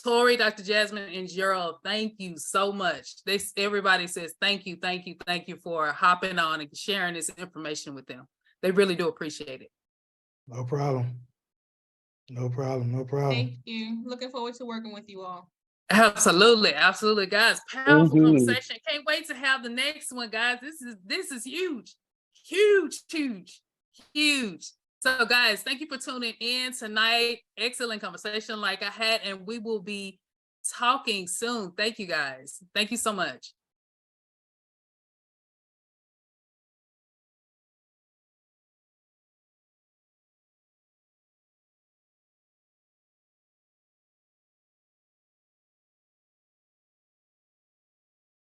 Tori, Dr. Jasmine, and Gerald, thank you so much. Everybody says thank you for hopping on and sharing this information with them. They really do appreciate it. No problem. No problem. No problem. Thank you. Looking forward to working with you all. Absolutely, absolutely, guys. Powerful Indeed. conversation. Can't wait to have the next one, guys. This is huge, huge, huge, huge. So, guys, thank you for tuning in tonight. Excellent conversation like I had, and we will be talking soon. Thank you, guys. Thank you so much.